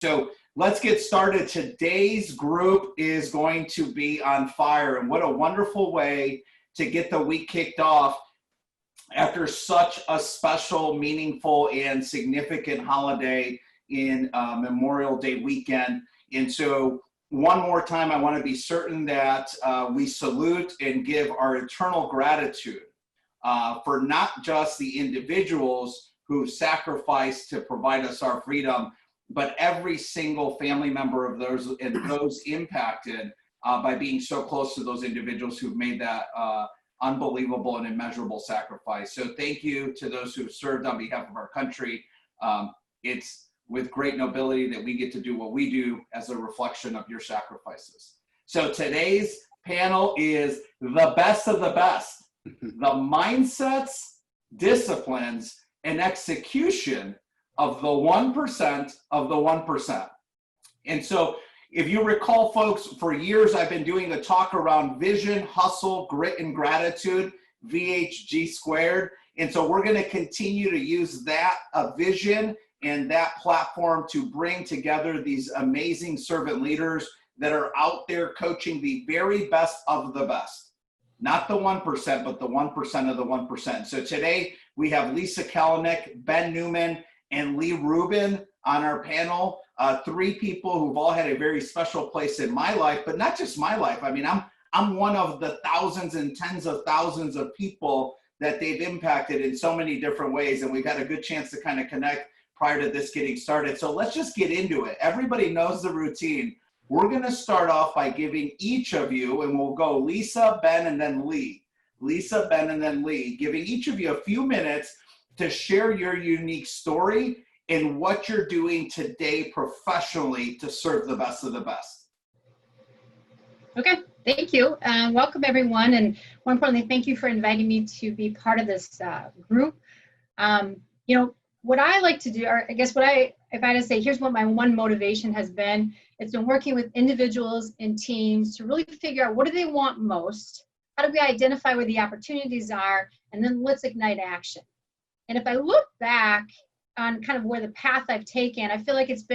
So let's get started. Today's group is going to be on fire, and what a wonderful way to get the week kicked off after such a special, meaningful, and significant holiday in Memorial Day weekend. And so one more time, I want to be certain that we salute and give our eternal gratitude for not just the individuals who sacrificed to provide us our freedom, but every single family member of those and those impacted by being so close to those individuals who've made that unbelievable and immeasurable sacrifice. So thank you to those who have served on behalf of our country. It's with great nobility that we get to do what we do as a reflection of your sacrifices. So today's panel is the best of the best, the mindsets, disciplines, and execution of the 1% of the 1%. And so if you recall, folks, for years I've been doing a talk around vision, hustle, grit, and gratitude, VHG squared. And so we're going to continue to use that vision and that platform to bring together these amazing servant leaders that are out there coaching the very best of the best. Not the 1%, but the 1% of the 1%. So today we have Lisa Kelenic, Ben Newman, and Lee Rubin on our panel. Three people who've all had a very special place in my life, but not just my life. I mean, I'm one of the thousands and tens of thousands of people that they've impacted in so many different ways. And we've had a good chance to kind of connect prior to this getting started. So let's just get into it. Everybody knows the routine. We're going to start off by giving each of you, and we'll go Lisa, Ben, and then Lee. Lisa, Ben, and then Lee, giving each of you a few minutes to share your unique story and what you're doing today professionally to serve the best of the best. Okay, thank you. Welcome everyone, and more importantly, thank you for inviting me to be part of this group. You know, what I like to do, or I guess if I had to say, here's what my one motivation has been, it's been working with individuals and teams to really figure out what do they want most, how do we identify where the opportunities are, and then let's ignite action. And if I look back on kind of where the path I've taken, I feel like it's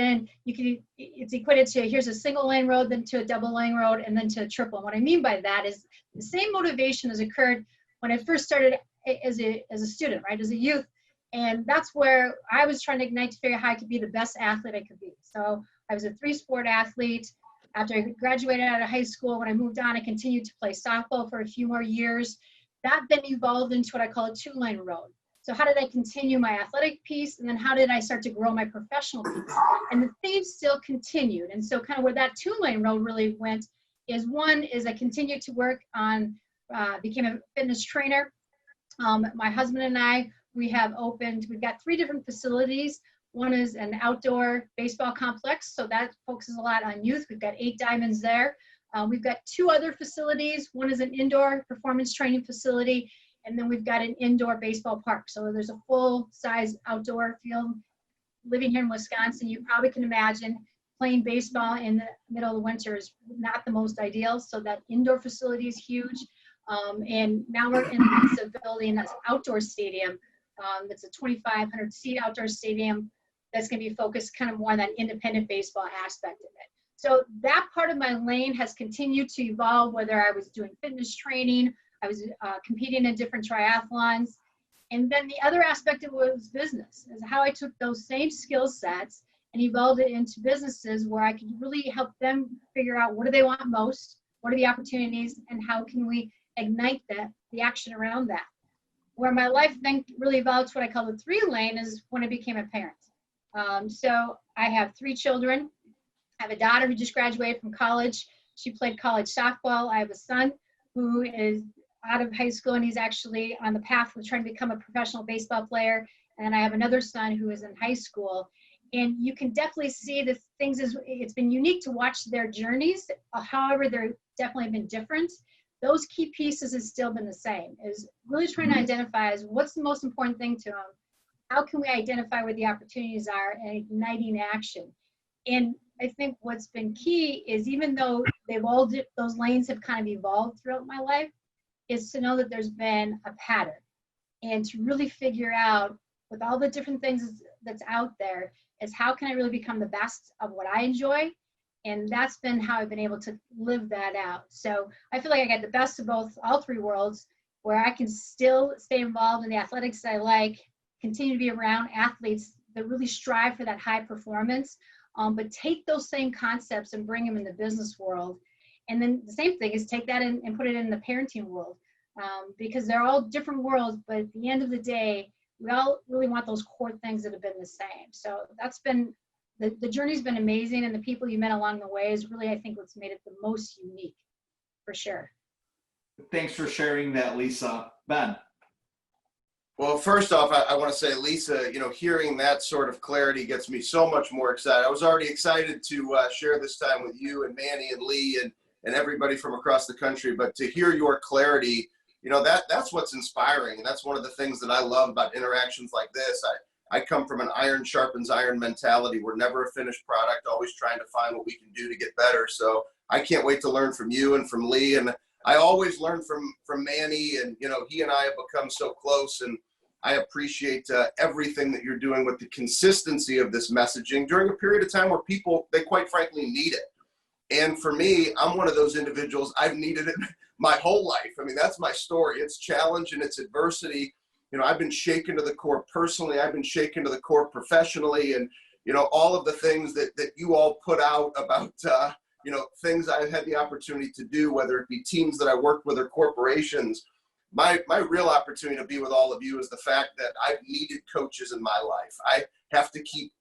equated to here's a single lane road, then to a double lane road, and then to a triple. And what I mean by that is the same motivation has occurred when I first started as a student, right, as a youth. And that's where I was trying to ignite to figure out how I could be the best athlete I could be. So I was a 3-sport athlete. After I graduated out of high school, when I moved on, I continued to play softball for a few more years. That then evolved into what I call a 2-lane road. So how did I continue my athletic piece? And then how did I start to grow my professional piece? And the theme still continued. And so kind of where that 2-lane road really went is one is I continued to work on, became a fitness trainer. My husband and I, we've got 3 different facilities. One is an outdoor baseball complex. So that focuses a lot on youth. We've got 8 diamonds there. We've got 2 other facilities. One is an indoor performance training facility. And then we've got an indoor baseball park. So there's a full-size outdoor field. Living here in Wisconsin, you probably can imagine playing baseball in the middle of the winter is not the most ideal. So that indoor facility is huge. And now we're in the building that's an outdoor stadium. It's a 2,500 seat outdoor stadium that's going to be focused kind of more on that independent baseball aspect of it. So that part of my lane has continued to evolve, whether I was doing fitness training, I was competing in different triathlons. And then the other aspect of it was business, is how I took those same skill sets and evolved it into businesses where I could really help them figure out what do they want most, what are the opportunities, and how can we ignite the action around that. Where my life then really evolved to what I call the 3-lane is when I became a parent. So I have 3 children. I have a daughter who just graduated from college. She played college softball. I have a son who is out of high school, and he's actually on the path of trying to become a professional baseball player. And I have another son who is in high school. And you can definitely see the things, it's been unique to watch their journeys. However, they're definitely been different. Those key pieces has still been the same, is really trying to identify as what's the most important thing to them. How can we identify where the opportunities are and igniting action? And I think what's been key is, even though those lanes have kind of evolved throughout my life, is to know that there's been a pattern, and to really figure out with all the different things that's out there, is how can I really become the best of what I enjoy? And that's been how I've been able to live that out. So I feel like I got the best of all three worlds, where I can still stay involved in the athletics that I like, continue to be around athletes that really strive for that high performance, but take those same concepts and bring them in the business world. And then the same thing is take that and put it in the parenting world, because they're all different worlds, but at the end of the day, we all really want those core things that have been the same. So that's been, the journey's been amazing, and the people you met along the way is really, I think, what's made it the most unique, for sure. Thanks for sharing that, Lisa. Ben. Well, first off, I want to say, Lisa, hearing that sort of clarity gets me so much more excited. I was already excited to share this time with you and Manny and Lee and everybody from across the country, but to hear your clarity, that's what's inspiring. And that's one of the things that I love about interactions like this. I come from an iron sharpens iron mentality. We're never a finished product, always trying to find what we can do to get better. So I can't wait to learn from you and from Lee. And I always learn from Manny, and he and I have become so close, and I appreciate everything that you're doing with the consistency of this messaging during a period of time where people, they quite frankly need it. And for me, I'm one of those individuals, I've needed it my whole life. I mean, that's my story. It's challenge and it's adversity. I've been shaken to the core personally. I've been shaken to the core professionally. And, all of the things that you all put out about, things I've had the opportunity to do, whether it be teams that I worked with or corporations. My real opportunity to be with all of you is the fact that I've needed coaches in my life. I have to keep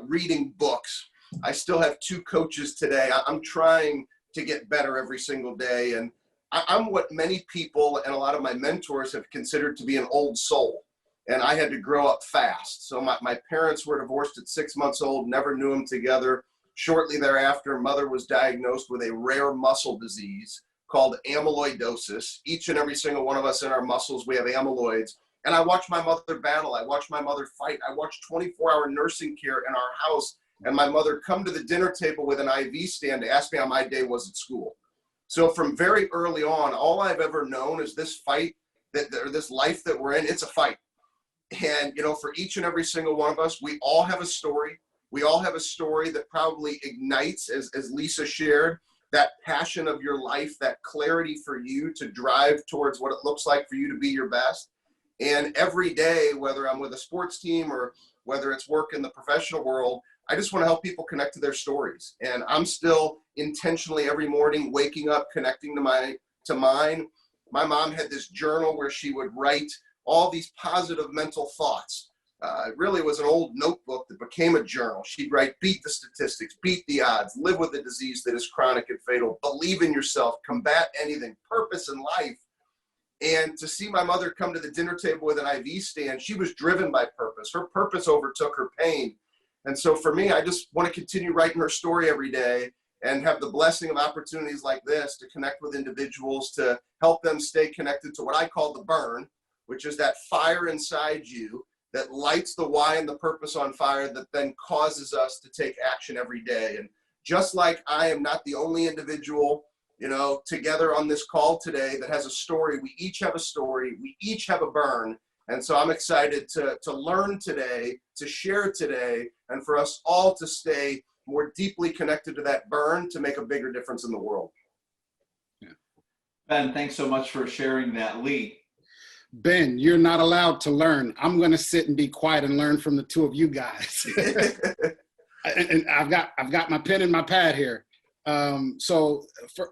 reading books. I still have 2 coaches today. I'm trying to get better every single day. And I'm what many people and a lot of my mentors have considered to be an old soul. And I had to grow up fast. So my parents were divorced at 6 months old, never knew them together. Shortly thereafter, mother was diagnosed with a rare muscle disease called amyloidosis. Each and every single one of us in our muscles, we have amyloids. And I watched my mother battle. I watched my mother fight. I watched 24-hour nursing care in our house, and my mother come to the dinner table with an IV stand to ask me how my day was at school. So from very early on, all I've ever known is this fight, or this life that we're in, it's a fight. And, for each and every single one of us, we all have a story. We all have a story that probably ignites, as Lisa shared, that passion of your life, that clarity for you to drive towards what it looks like for you to be your best. And every day, whether I'm with a sports team or whether it's work in the professional world, I just want to help people connect to their stories. And I'm still intentionally every morning waking up, connecting to mine. My mom had this journal where she would write all these positive mental thoughts. It really was an old notebook that became a journal. She'd write, beat the statistics, beat the odds, live with a disease that is chronic and fatal, believe in yourself, combat anything, purpose in life. And to see my mother come to the dinner table with an IV stand, she was driven by purpose. Her purpose overtook her pain. And so for me, I just want to continue writing her story every day and have the blessing of opportunities like this to connect with individuals, to help them stay connected to what I call the burn, which is that fire inside you that lights the why and the purpose on fire that then causes us to take action every day. And just like I am not the only individual, together on this call today that has a story, we each have a story, we each have a burn. And so I'm excited to learn today, to share today, and for us all to stay more deeply connected to that burn to make a bigger difference in the world. Yeah. Ben, thanks so much for sharing that. Lee. Ben, you're not allowed to learn. I'm going to sit and be quiet and learn from the 2 of you guys. And I've got my pen and my pad here.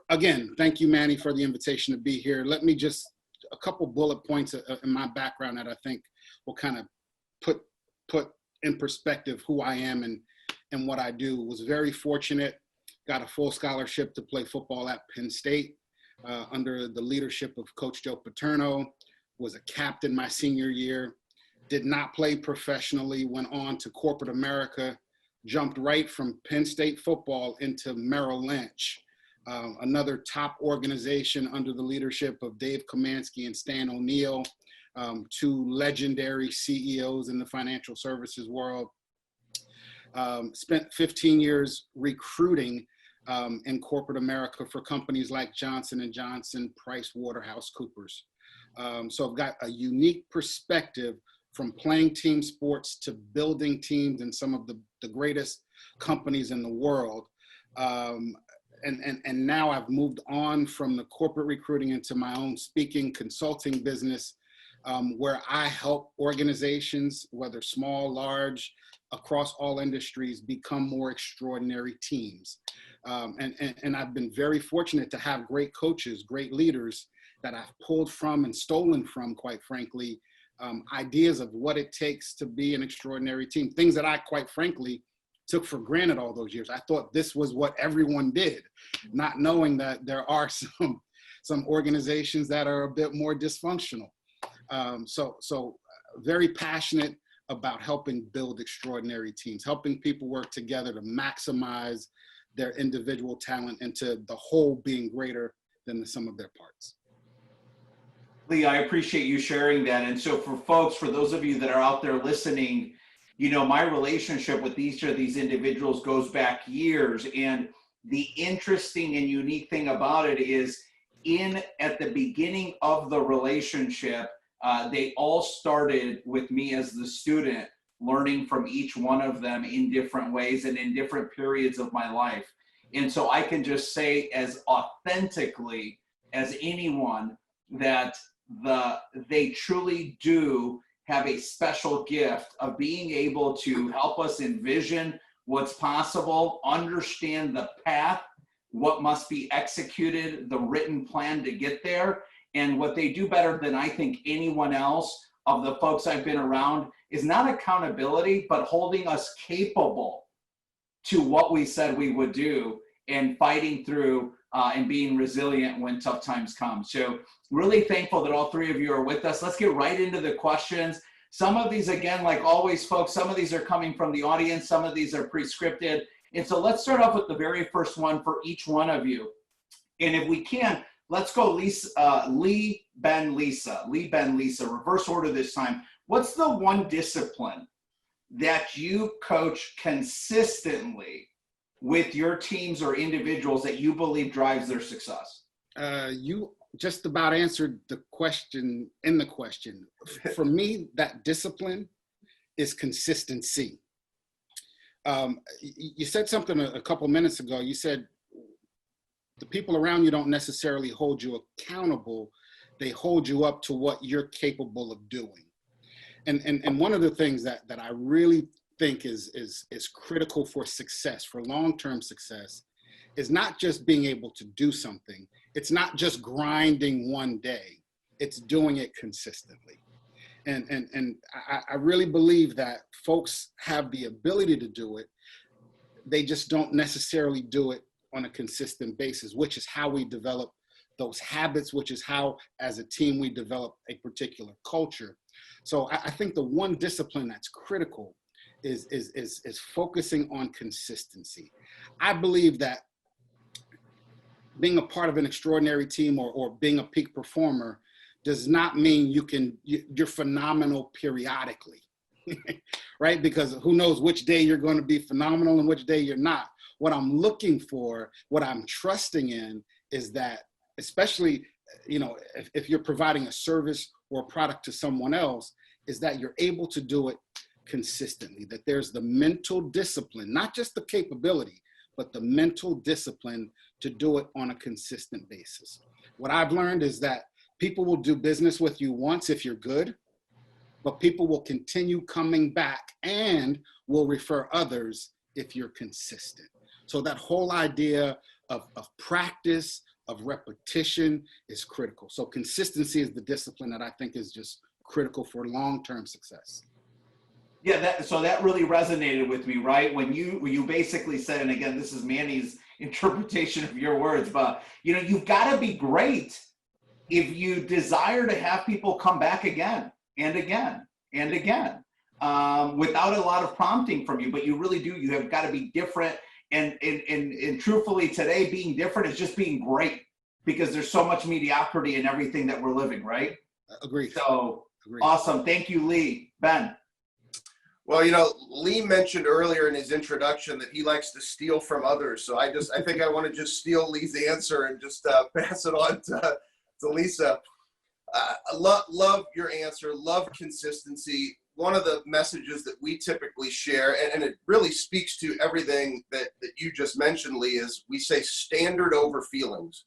Again, thank you, Manny, for the invitation to be here. Let me just, a couple bullet points in my background that I think will kind of put in perspective who I am and what I do. Was very fortunate, got a full scholarship to play football at Penn State under the leadership of Coach Joe Paterno. Was a captain my senior year, did not play professionally, went on to corporate America, jumped right from Penn State football into Merrill Lynch, another top organization under the leadership of Dave Komansky and Stan O'Neill, 2 legendary CEOs in the financial services world. Spent 15 years recruiting in corporate America for companies like Johnson & Johnson, PricewaterhouseCoopers. So I've got a unique perspective from playing team sports to building teams in some of the greatest companies in the world. And now I've moved on from the corporate recruiting into my own speaking consulting business, where I help organizations, whether small, large, across all industries, become more extraordinary teams. And I've been very fortunate to have great coaches, great leaders that I've pulled from and stolen from, quite frankly, ideas of what it takes to be an extraordinary team. Things that I, quite frankly, took for granted all those years. I thought this was what everyone did, not knowing that there are some organizations that are a bit more dysfunctional. So very passionate about helping build extraordinary teams, helping people work together to maximize their individual talent into the whole being greater than the sum of their parts. Lee, I appreciate you sharing that. And so for folks, for those of you that are out there listening, you know, my relationship with each of these individuals goes back years. And the interesting and unique thing about it is at the beginning of the relationship, they all started with me as the student, learning from each one of them in different ways and in different periods of my life. And so I can just say as authentically as anyone that they truly do have a special gift of being able to help us envision what's possible, understand the path, what must be executed, the written plan to get there. And what they do better than I think anyone else of the folks I've been around is not accountability, but holding us capable to what we said we would do and fighting through and being resilient when tough times come. So really thankful that all three of you are with us. Let's get right into the questions. Some of these, again, like always, folks, some of these are coming from the audience. Some of these are pre-scripted. And so let's start off with the very first one for each one of you. And if we can, let's go Lee, Ben, Lisa, reverse order this time. What's the one discipline that you coach consistently with your teams or individuals that you believe drives their success? You just about answered the question in the question. For me, that discipline is consistency. You said something a couple minutes ago. You said the people around you don't necessarily hold you accountable. They hold you up to what you're capable of doing. And one of the things that I really think is critical for success, for long-term success, is not just being able to do something. It's not just grinding one day. It's doing it consistently. And I really believe that folks have the ability to do it. They just don't necessarily do it on a consistent basis, which is how we develop those habits, which is how, as a team, we develop a particular culture. So I think the one discipline that's critical is focusing on consistency. I believe that being a part of an extraordinary team or being a peak performer does not mean you're phenomenal periodically, right? Because who knows which day you're going to be phenomenal and which day you're not. What I'm looking for, what I'm trusting in is that, especially, you know, if you're providing a service or a product to someone else, is that you're able to do it consistently, that there's the mental discipline, not just the capability, but the mental discipline to do it on a consistent basis. What I've learned is that people will do business with you once if you're good, but people will continue coming back and will refer others if you're consistent. So that whole idea of practice, of repetition is critical. So consistency is the discipline that I think is just critical for long-term success. Yeah, so that really resonated with me, right? When you basically said, and again, this is Manny's interpretation of your words, but you know, you've got to be great if you desire to have people come back again and again and again, without a lot of prompting from you. But you really do. You have got to be different. And truthfully, today being different is just being great, because there's so much mediocrity in everything that we're living, right? Agreed. So awesome. Thank you, Lee. Ben. Well, you know, Lee mentioned earlier in his introduction that he likes to steal from others. So I think I want to just steal Lee's answer and just pass it on to Lisa. Love your answer. Love consistency. one of the messages that we typically share, and it really speaks to everything that you just mentioned, Lee, is we say standard over feelings.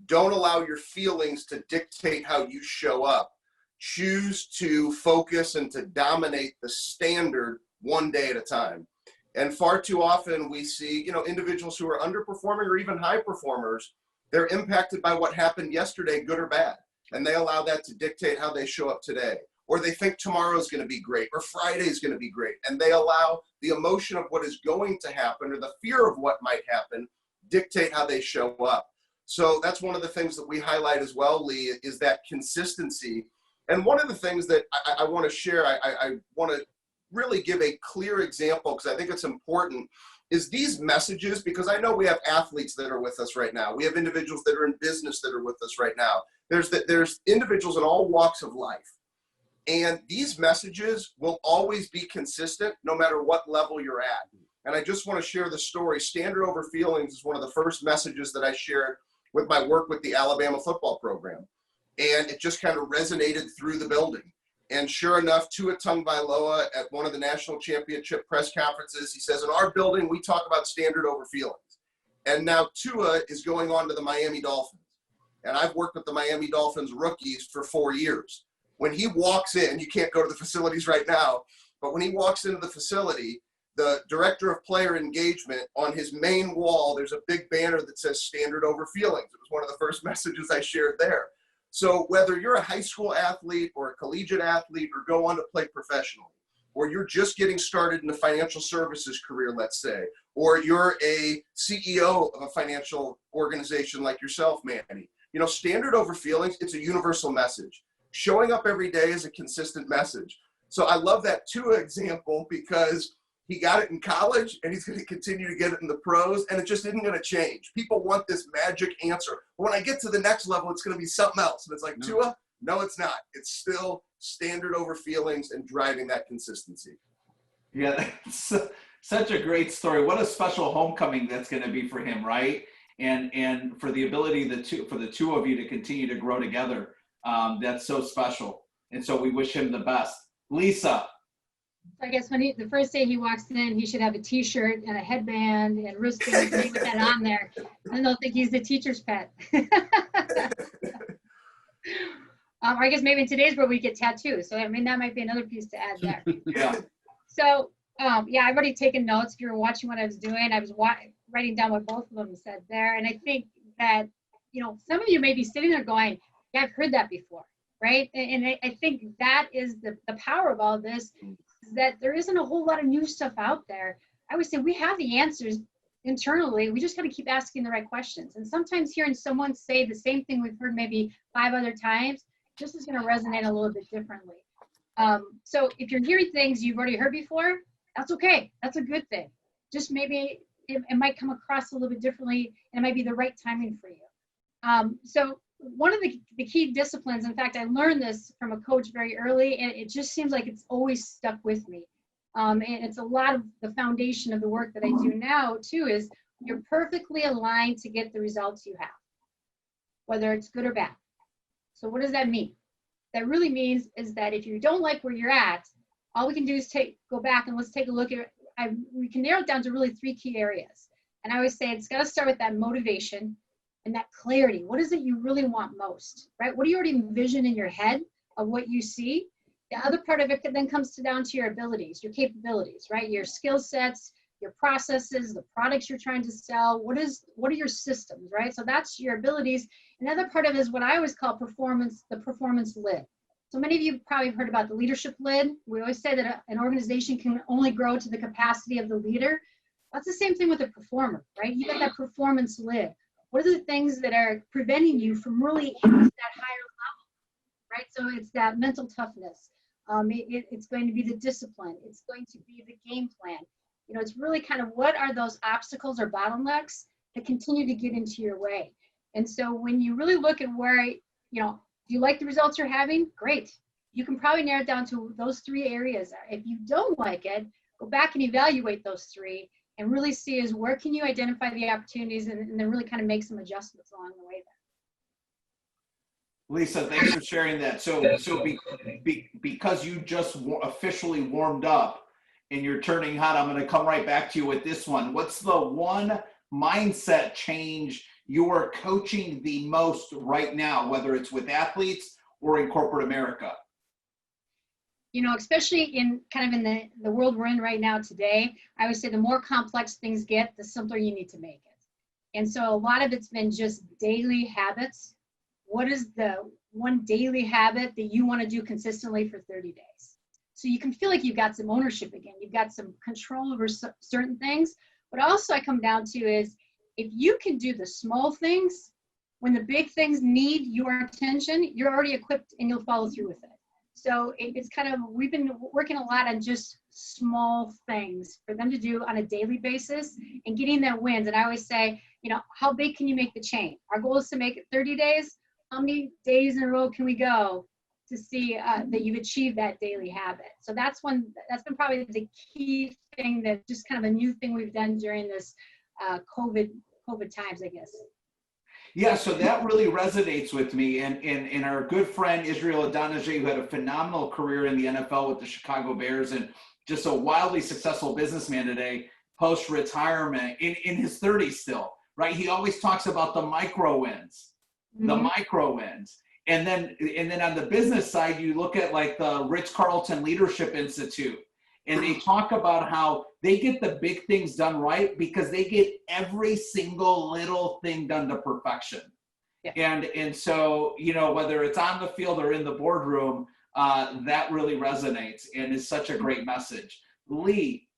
Don't allow your feelings to dictate how you show up. Choose to focus and to dominate the standard one day at a time. And far too often we see, individuals who are underperforming or even high performers, they're impacted by what happened yesterday, good or bad. And they allow that to dictate how they show up today. Or they think tomorrow's going to be great or Friday's going to be great. And they allow the emotion of what is going to happen or the fear of what might happen dictate how they show up. So that's one of the things that we highlight as well, Lee, is that consistency. And one of the things that I want to share, I want to really give a clear example because I think it's important, is these messages, because I know we have athletes that are with us right now. We have individuals that are in business that are with us right now. There's individuals in all walks of life. And these messages will always be consistent no matter what level you're at. And I just want to share the story. Standard over feelings is one of the first messages that I shared with my work with the Alabama football program. And it just kind of resonated through the building. And sure enough, Tua Tagovailoa at one of the national championship press conferences, he says, in our building, we talk about standard over feelings. And now Tua is going on to the Miami Dolphins. And I've worked with the Miami Dolphins rookies for 4 years. When he walks in, you can't go to the facilities right now, but when he walks into the facility, the director of player engagement, on his main wall, there's a big banner that says standard over feelings. It was one of the first messages I shared there. So whether you're a high school athlete or a collegiate athlete or go on to play professionally, or you're just getting started in a financial services career, let's say, or you're a CEO of a financial organization like yourself, Manny, standard over feelings, it's a universal message. Showing up every day is a consistent message. So I love that Tua example because he got it in college and he's going to continue to get it in the pros, and it just isn't going to change. People want this magic answer. But when I get to the next level, it's going to be something else. And it's like, Tua, no, it's not. It's still standard over feelings and driving that consistency. Yeah, that's such a great story. What a special homecoming that's going to be for him, right? And for the ability for the two of you to continue to grow together. That's so special. And so we wish him the best. Lisa. I guess when the first day he walks in, he should have a t-shirt and a headband and wristband with that on there. And they'll think he's the teacher's pet. I guess maybe in today's world we get tattoos. So that might be another piece to add there. Yeah. So I've already taken notes. If you were watching what I was doing, I was writing down what both of them said there. And I think that, some of you may be sitting there going, yeah, I've heard that before, right? And I think that is the power of all this, is that there isn't a whole lot of new stuff out there. I would say we have the answers internally. We just got to keep asking the right questions. And sometimes hearing someone say the same thing we've heard maybe 5 other times, just is going to resonate a little bit differently. So if you're hearing things you've already heard before, that's okay. That's a good thing. Just maybe it might come across a little bit differently, and it might be the right timing for you. So one of the key disciplines, in fact, I learned this from a coach very early, and it just seems like it's always stuck with me. And it's a lot of the foundation of the work that I do now, too, is you're perfectly aligned to get the results you have, whether it's good or bad. So what does that mean? That really means is that if you don't like where you're at, all we can do is go back and let's take a look at we can narrow it down to really 3 key areas. And I always say it's got to start with that motivation and that clarity. What is it you really want most, right? What do you already envision in your head of what you see? The other part of it then comes down to your abilities, your capabilities, right? Your skill sets, your processes, the products you're trying to sell. What are your systems, right? So that's your abilities. Another part of it is what I always call the performance lid. So many of you probably heard about the leadership lid. We always say that an organization can only grow to the capacity of the leader. That's the same thing with a performer, right? You got that performance lid. What are the things that are preventing you from really hitting that higher level, right? So it's that mental toughness. It's going to be the discipline. It's going to be the game plan. It's really kind of what are those obstacles or bottlenecks that continue to get into your way. And so when you really look at where, do you like the results you're having? Great. You can probably narrow it down to those 3 areas. If you don't like it, go back and evaluate those 3 and really see is where can you identify the opportunities and then really kind of make some adjustments along the way Lisa, thanks for sharing that. Because you just officially warmed up and you're turning hot, I'm going to come right back to you with this one. What's the one mindset change you are coaching the most right now, whether it's with athletes or in corporate America? You know, especially in kind of in the world we're in right now today, I would say the more complex things get, the simpler you need to make it. And so a lot of it's been just daily habits. What is the one daily habit that you want to do consistently for 30 days? So you can feel like you've got some ownership again. You've got some control over certain things. But also I come down to is if you can do the small things, when the big things need your attention, you're already equipped and you'll follow through with it. So it's kind of, we've been working a lot on just small things for them to do on a daily basis and getting their wins. And I always say, you know, how big can you make the chain? Our goal is to make it 30 days. How many days in a row can we go to see that you've achieved that daily habit? So that's been probably the key thing, that just kind of a new thing we've done during this COVID times, I guess. Yeah, so that really resonates with me. And our good friend Israel Adonijah, who had a phenomenal career in the NFL with the Chicago Bears and just a wildly successful businessman today, post-retirement, in his 30s still, right? He always talks about the micro wins, the micro wins. And then on the business side, you look at like the Ritz-Carlton Leadership Institute, and they talk about how they get the big things done right because they get every single little thing done to perfection. Yeah. And so, you know, whether it's on the field or in the boardroom, that really resonates and is such a great message. Lee,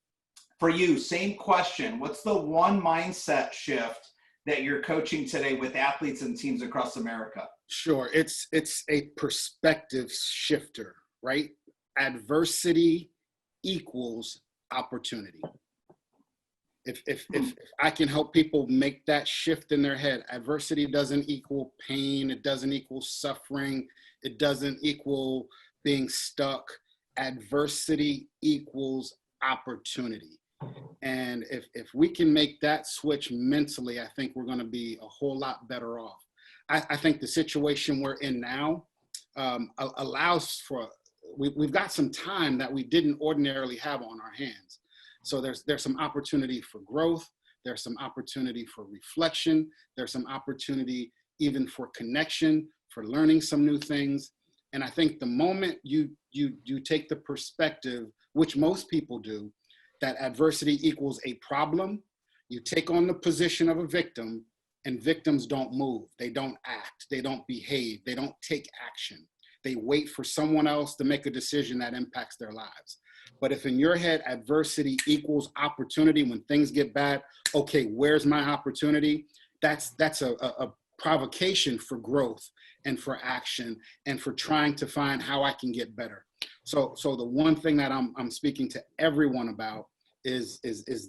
for you, same question. What's the one mindset shift that you're coaching today with athletes and teams across America? Sure. It's a perspective shifter, right? Adversity equals opportunity. If I can help people make that shift in their head, adversity doesn't equal pain. It doesn't equal suffering. It doesn't equal being stuck. Adversity equals opportunity. And if we can make that switch mentally, I think we're going to be a whole lot better off. I think the situation we're in now allows for, we've got some time that we didn't ordinarily have on our hands. So there's some opportunity for growth. There's some opportunity for reflection. There's some opportunity even for connection, for learning some new things. And I think the moment you take the perspective, which most people do, that adversity equals a problem, you take on the position of a victim, and victims don't move. They don't act. They don't behave. They don't take action. They wait for someone else to make a decision that impacts their lives. But if in your head, adversity equals opportunity, when things get bad, okay, where's my opportunity? That's a provocation for growth and for action and for trying to find how I can get better. So the one thing that I'm speaking to everyone about is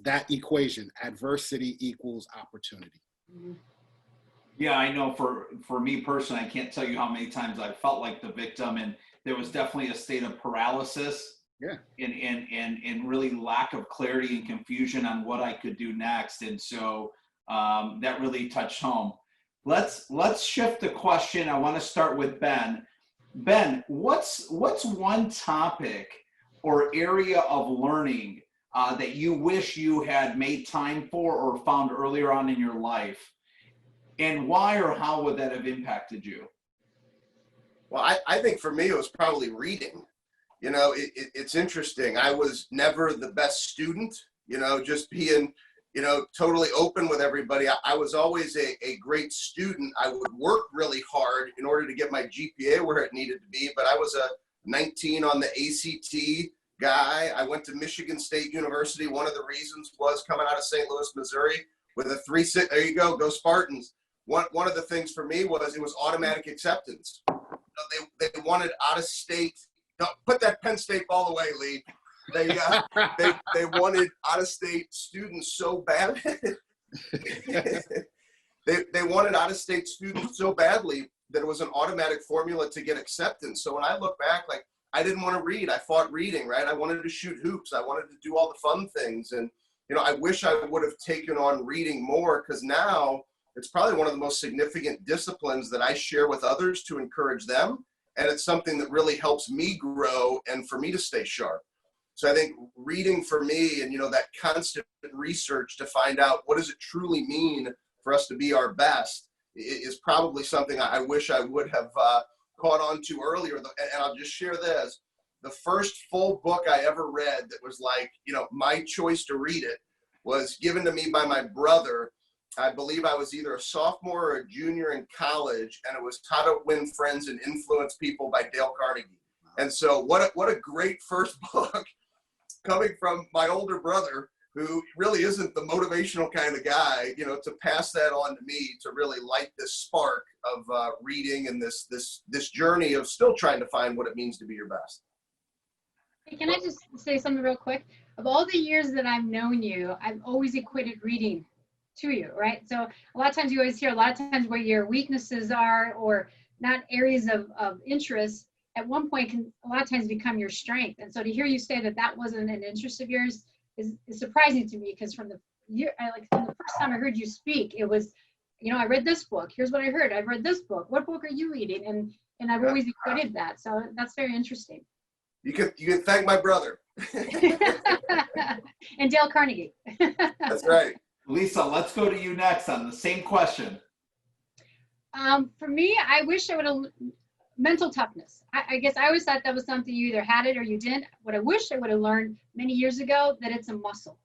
that equation. Adversity equals opportunity. Yeah, I know for me personally, I can't tell you how many times I felt like the victim, and there was definitely a state of paralysis. Yeah. And really lack of clarity and confusion on what I could do next. And so that really touched home. Let's shift the question. I want to start with Ben. Ben, what's one topic or area of learning that you wish you had made time for or found earlier on in your life? And why or how would that have impacted you? Well, I think for me, it was probably reading. You know, it's interesting. I was never the best student, you know, just being, you know, totally open with everybody. I was always a great student. I would work really hard in order to get my GPA where it needed to be, but I was a 19 on the ACT guy. I went to Michigan State University. One of the reasons was coming out of St. Louis, Missouri with a 3.6. There you go Spartans. One of the things for me was it was automatic acceptance. They wanted out of state. Don't put that Penn State ball away, Lee. They wanted out of state students so bad. they wanted out of state students so badly that it was an automatic formula to get acceptance. So when I look back, like I didn't want to read. I fought reading, right? I wanted to shoot hoops. I wanted to do all the fun things. And, you know, I wish I would have taken on reading more, because now It's probably one of the most significant disciplines that I share with others to encourage them. And it's something that really helps me grow and for me to stay sharp. So I think reading for me and, that constant research to find out what does it truly mean for us to be our best is probably something I wish I would have caught on to earlier. And I'll just share this. The first full book I ever read that was like, my choice to read it was given to me by my brother. I believe I was either a sophomore or a junior in college, and it was How to Win Friends and Influence People by Dale Carnegie. And so what a great first book coming from my older brother, who really isn't the motivational kind of guy, to pass that on to me to really light this spark of reading and this journey of still trying to find what it means to be your best. Hey, can I just say something real quick? Of all the years that I've known you, I've always equated reading to you, right? So a lot of times you always hear a lot of times where your weaknesses are or not areas of interest at one point can a lot of times become your strength. And so to hear you say that wasn't an interest of yours is surprising to me, because from the first time I heard you speak, it was, I read this book. Here's what I heard. I've read this book. What book are you reading? And I've always equated that. So that's very interesting. You can thank my brother. And Dale Carnegie. That's right. Lisa, let's go to you next on the same question. For me, I wish I would have mental toughness. I guess I always thought that was something you either had it or you didn't. What I wish I would have learned many years ago, that it's a muscle,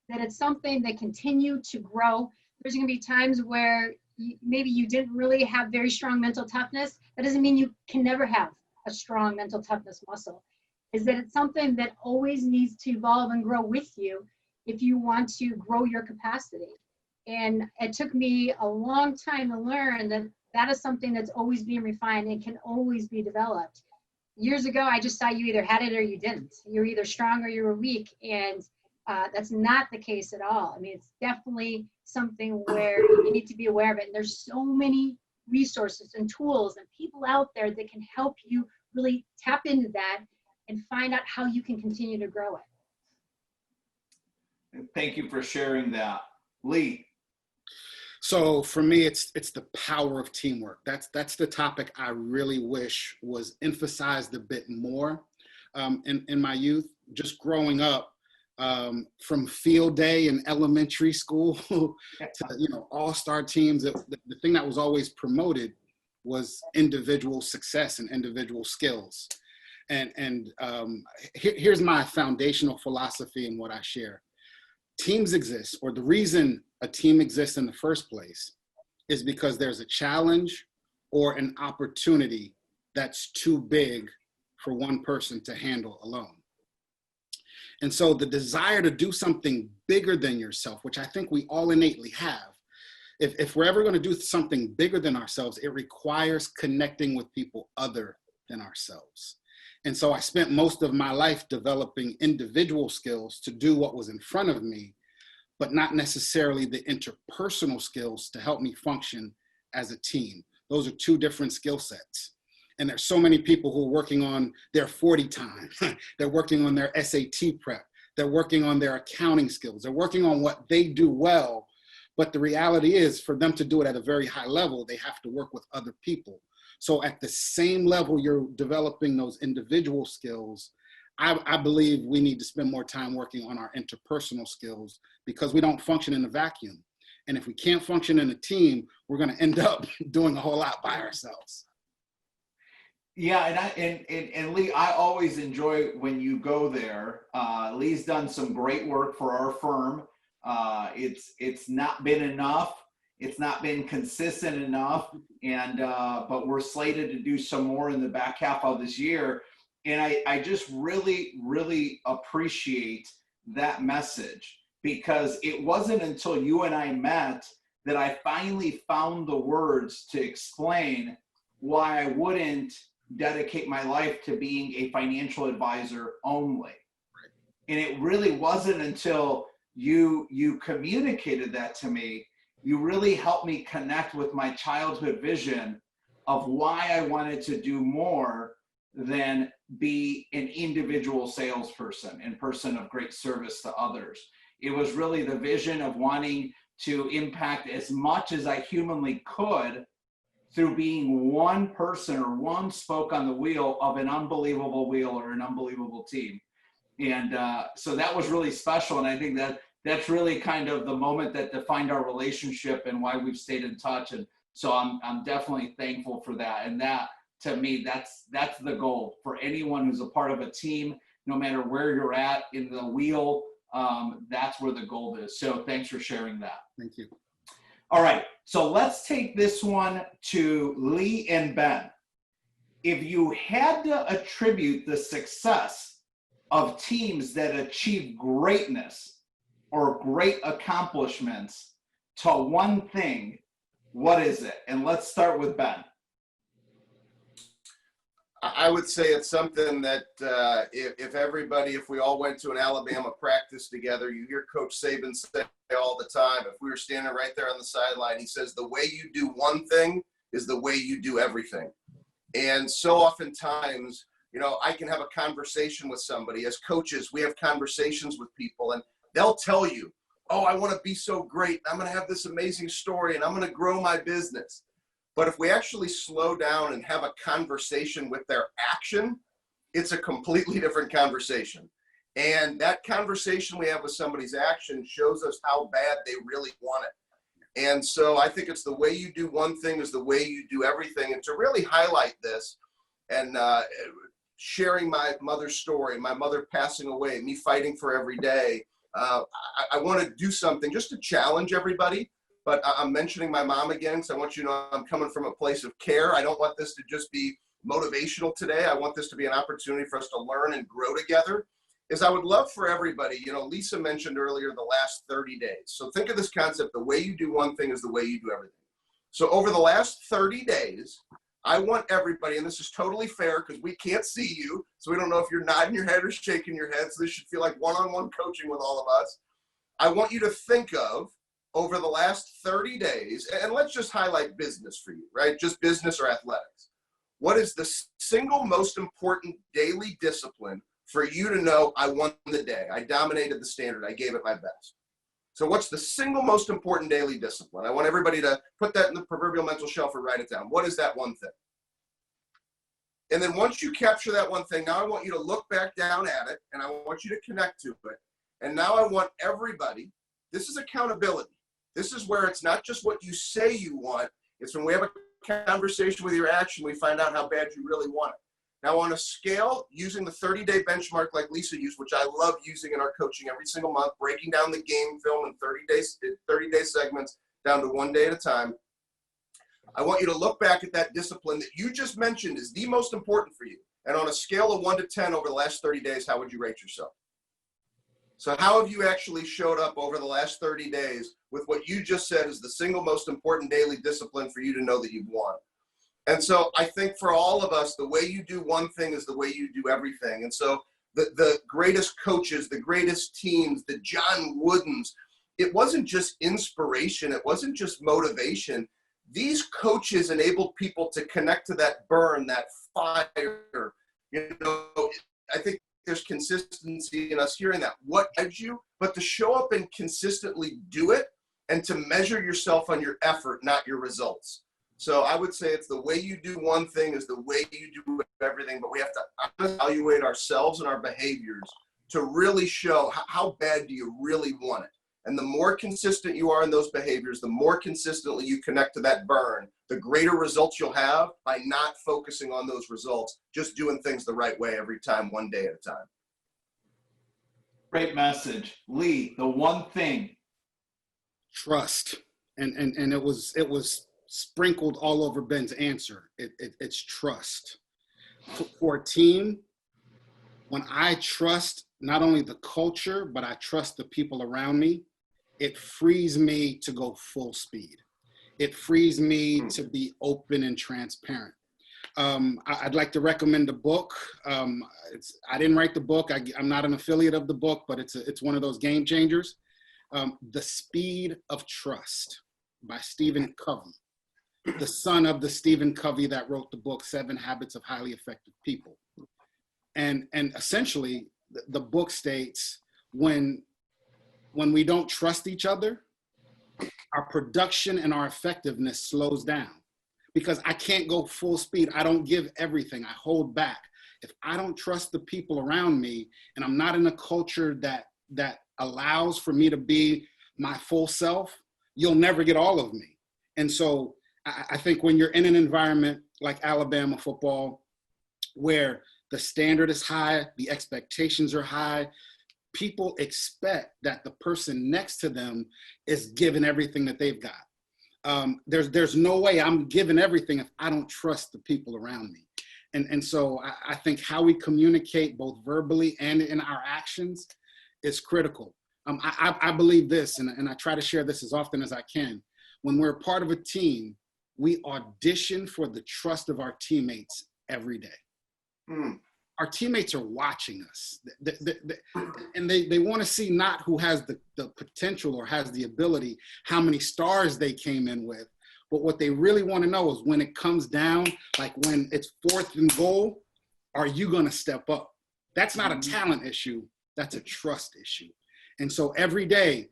that it's something that continue to grow. There's going to be times where maybe you didn't really have very strong mental toughness. That doesn't mean you can never have a strong mental toughness muscle. Is that it's something that always needs to evolve and grow with you if you want to grow your capacity. And it took me a long time to learn that is something that's always being refined and can always be developed. Years ago, I just thought you either had it or you didn't. You're either strong or you were weak. And that's not the case at all. I mean, it's definitely something where you need to be aware of it. And there's so many resources and tools and people out there that can help you really tap into that and find out how you can continue to grow it. Thank you for sharing that. Lee. So for me, it's the power of teamwork. That's the topic I really wish was emphasized a bit more in my youth. Just growing up, from field day in elementary school to all-star teams, the thing that was always promoted was individual success and individual skills. And here's my foundational philosophy in what I share. Teams exist, or the reason a team exists in the first place is because there's a challenge or an opportunity that's too big for one person to handle alone. And so the desire to do something bigger than yourself, which I think we all innately have, if we're ever going to do something bigger than ourselves, it requires connecting with people other than ourselves. And so I spent most of my life developing individual skills to do what was in front of me, but not necessarily the interpersonal skills to help me function as a team. Those are two different skill sets. And there's so many people who are working on their 40 time. They're working on their SAT prep. They're working on their accounting skills. They're working on what they do well. But the reality is, for them to do it at a very high level, they have to work with other people. So at the same level you're developing those individual skills, I believe we need to spend more time working on our interpersonal skills, because we don't function in a vacuum. And if we can't function in a team, we're going to end up doing a whole lot by ourselves. Yeah, and Lee, I always enjoy when you go there. Lee's done some great work for our firm. It's not been enough. It's not been consistent enough, and but we're slated to do some more in the back half of this year. And I just really, really appreciate that message, because it wasn't until you and I met that I finally found the words to explain why I wouldn't dedicate my life to being a financial advisor only. And it really wasn't until you communicated that to me. You really helped me connect with my childhood vision of why I wanted to do more than be an individual salesperson and person of great service to others. It was really the vision of wanting to impact as much as I humanly could through being one person or one spoke on the wheel of an unbelievable wheel or an unbelievable team. And so that was really special. And I think that that's really kind of the moment that defined our relationship and why we've stayed in touch. And so I'm definitely thankful for that. And that, to me, that's the goal for anyone who's a part of a team, no matter where you're at in the wheel. That's where the goal is. So thanks for sharing that. Thank you. All right, so let's take this one to Lee and Ben. If you had to attribute the success of teams that achieve greatness or great accomplishments to one thing, what is it? And let's start with Ben. I would say it's something that if we all went to an Alabama practice together, you hear Coach Saban say all the time, if we were standing right there on the sideline, he says, the way you do one thing is the way you do everything. And so oftentimes, I can have a conversation with somebody. As coaches, we have conversations with people, and they'll tell you, oh, I want to be so great. I'm going to have this amazing story, and I'm going to grow my business. But if we actually slow down and have a conversation with their action, it's a completely different conversation. And that conversation we have with somebody's action shows us how bad they really want it. And so I think it's the way you do one thing is the way you do everything. And to really highlight this and sharing my mother's story, my mother passing away, me fighting for every day, I want to do something just to challenge everybody. But I'm mentioning my mom again, because I want you to know I'm coming from a place of care. I don't want this to just be motivational today. I want this to be an opportunity for us to learn and grow together. I would love for everybody, Lisa mentioned earlier the last 30 days. So think of this concept, the way you do one thing is the way you do everything. So over the last 30 days, I want everybody, and this is totally fair because we can't see you, so we don't know if you're nodding your head or shaking your head, so this should feel like one-on-one coaching with all of us. I want you to think of, over the last 30 days, and let's just highlight business for you, right? Just business or athletics. What is the single most important daily discipline for you to know I won the day? I dominated the standard. I gave it my best. So what's the single most important daily discipline? I want everybody to put that in the proverbial mental shelf or write it down. What is that one thing? And then once you capture that one thing, now I want you to look back down at it, and I want you to connect to it. And now I want everybody, this is accountability. This is where it's not just what you say you want. It's when we have a conversation with your action, we find out how bad you really want it. Now on a scale, using the 30-day benchmark like Lisa used, which I love using in our coaching every single month, breaking down the game film in 30-day segments down to 1 day at a time. I want you to look back at that discipline that you just mentioned is the most important for you. And on a scale of 1 to 10 over the last 30 days, how would you rate yourself? So how have you actually showed up over the last 30 days with what you just said is the single most important daily discipline for you to know that you've won? And so I think for all of us, the way you do one thing is the way you do everything. And so the greatest coaches, the greatest teams, the John Woodens, it wasn't just inspiration. It wasn't just motivation. These coaches enabled people to connect to that burn, that fire. I think there's consistency in us hearing that. What drives you? But to show up and consistently do it and to measure yourself on your effort, not your results. So I would say it's the way you do one thing is the way you do everything, but we have to evaluate ourselves and our behaviors to really show how bad do you really want it. And the more consistent you are in those behaviors, the more consistently you connect to that burn, the greater results you'll have by not focusing on those results, just doing things the right way every time, 1 day at a time. Great message. Lee, the one thing. Trust. And it was sprinkled all over Ben's answer. It's trust. For a team, when I trust not only the culture, but I trust the people around me, it frees me to go full speed. It frees me to be open and transparent. I'd like to recommend a book. I didn't write the book. I'm not an affiliate of the book, but it's one of those game changers. The Speed of Trust by Stephen Covey, the son of the Stephen Covey that wrote the book, 7 Habits of Highly Effective People. And essentially, the book states when we don't trust each other, our production and our effectiveness slows down because I can't go full speed. I don't give everything. I hold back. If I don't trust the people around me and I'm not in a culture that allows for me to be my full self, you'll never get all of me. And so I think when you're in an environment like Alabama football, where the standard is high, the expectations are high, people expect that the person next to them is giving everything that they've got. There's no way I'm giving everything if I don't trust the people around me. And so I think how we communicate both verbally and in our actions is critical. I believe this, and I try to share this as often as I can. When we're part of a team, we audition for the trust of our teammates every day. Our teammates are watching us, and they want to see not who has the potential or has the ability, how many stars they came in with, but what they really want to know is when it comes down, like when it's 4th and goal, are you going to step up? That's not a talent issue, that's a trust issue. And so every day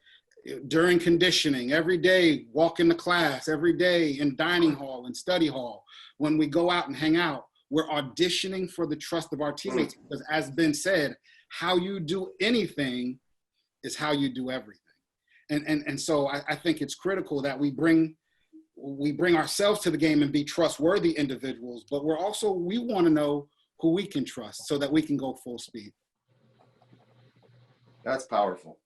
during conditioning, every day walking to class, every day in dining hall and study hall, when we go out and hang out, we're auditioning for the trust of our teammates, because as Ben said, how you do anything is how you do everything. And so I think it's critical that we bring ourselves to the game and be trustworthy individuals, but we want to know who we can trust so that we can go full speed. That's powerful.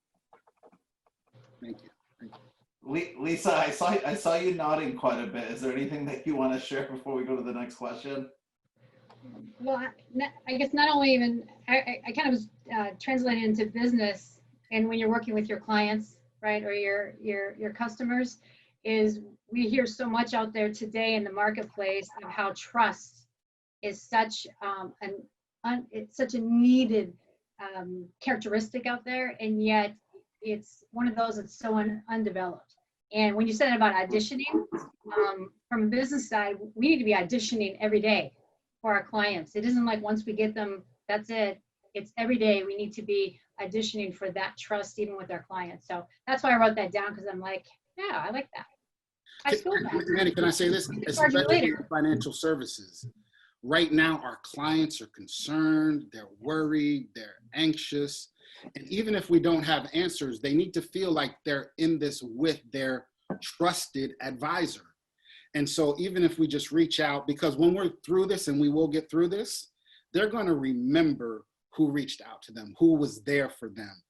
Thank you. Lisa, I saw you nodding quite a bit. Is there anything that you want to share before we go to the next question? Well, I guess not only even, I kind of was translating into business, and when you're working with your clients, right, or your customers, is we hear so much out there today in the marketplace of how trust is such it's such a needed characteristic out there, and yet it's one of those that's so undeveloped. And when you said about auditioning, from a business side, we need to be auditioning every day for our clients. It isn't like once we get them, that's it. It's every day we need to be auditioning for that trust, even with our clients. So that's why I wrote that down, because I'm like, yeah, I like that. I feel that. Manny, can I say this? Especially in financial services. Right now, our clients are concerned, they're worried, they're anxious. And even if we don't have answers, they need to feel like they're in this with their trusted advisor. And so even if we just reach out, because when we're through this, and we will get through this, they're going to remember who reached out to them, who was there for them.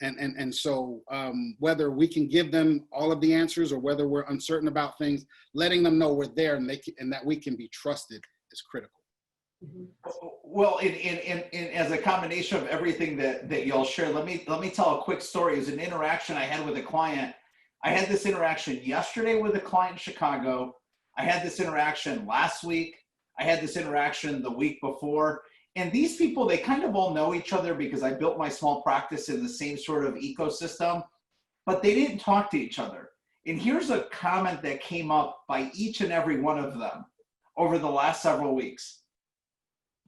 And so whether we can give them all of the answers or whether we're uncertain about things, letting them know we're there and that we can be trusted is critical. Well, as a combination of everything that y'all share, let me tell a quick story. It was an interaction I had with a client. I had this interaction yesterday with a client in Chicago. I had this interaction last week. I had this interaction the week before. And these people, they kind of all know each other because I built my small practice in the same sort of ecosystem, but they didn't talk to each other. And here's a comment that came up by each and every one of them over the last several weeks.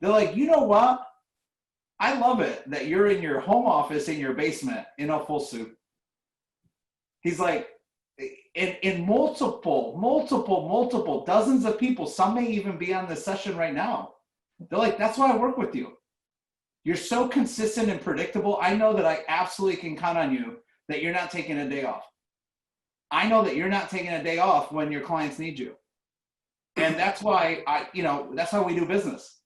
They're like, you know what? I love it that you're in your home office in your basement in a full suit. He's like, in multiple dozens of people, some may even be on this session right now. They're like, that's why I work with you. You're so consistent and predictable. I know that I absolutely can count on you, that you're not taking a day off. I know that you're not taking a day off when your clients need you. And that's why that's how we do business.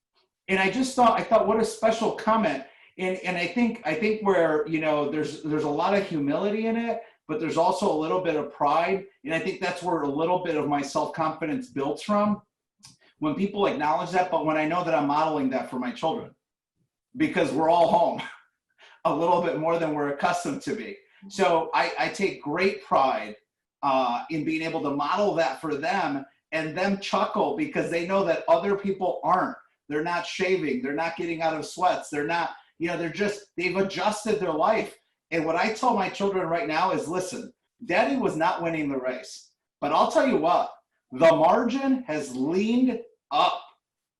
And I thought, what a special comment. And I think where, there's a lot of humility in it, but there's also a little bit of pride. And I think that's where a little bit of my self-confidence builds from, when people acknowledge that, but when I know that I'm modeling that for my children, because we're all home a little bit more than we're accustomed to be. So I take great pride in being able to model that for them, and them chuckle because they know that other people aren't. They're not shaving. They're not getting out of sweats. They're not, they've adjusted their life. And what I tell my children right now is, listen, Daddy was not winning the race, but I'll tell you what, the margin has leaned up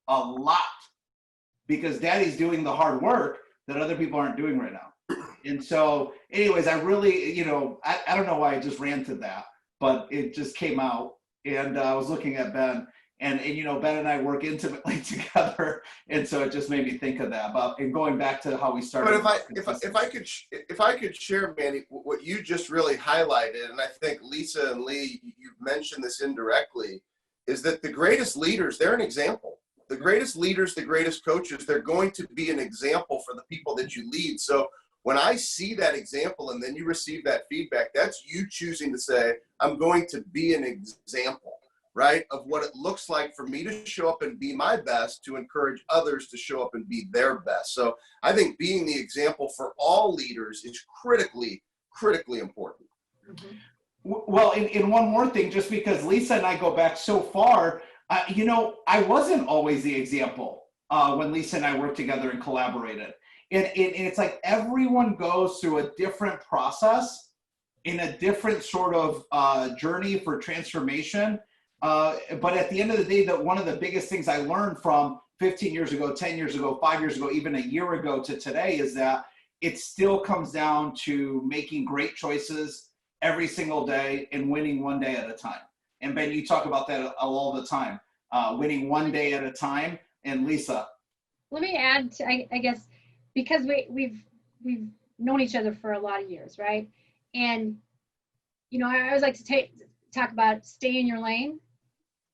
a lot because Daddy's doing the hard work that other people aren't doing right now. And so anyways, I really, I don't know why I just ranted that, but it just came out. And I was looking at Ben, and you know, Ben and I work intimately together, and so it just made me think of that. But and going back to how we started. But if I could share, Manny, what you just really highlighted, and I think Lisa and Lee, you mentioned this indirectly, is that the greatest leaders, they're an example. The greatest leaders, the greatest coaches, they're going to be an example for the people that you lead. So when I see that example and then you receive that feedback, that's you choosing to say, I'm going to be an example, right, of what it looks like for me to show up and be my best, to encourage others to show up and be their best. So I think being the example for all leaders is critically important. Mhm. Well, and one more thing, just because Lisa and I go back so far, you know, I wasn't always the example when Lisa and I worked together and collaborated. And it's like everyone goes through a different process in a different sort of journey for transformation. But at the end of the day, that one of the biggest things I learned from 15 years ago, 10 years ago, 5 years ago, even a year ago to today is that it still comes down to making great choices every single day and winning one day at a time. And Ben, you talk about that all the time, winning one day at a time. And Lisa. Let me add to, I guess, because we've known each other for a lot of years, right? And, you know, I always like to talk about stay in your lane.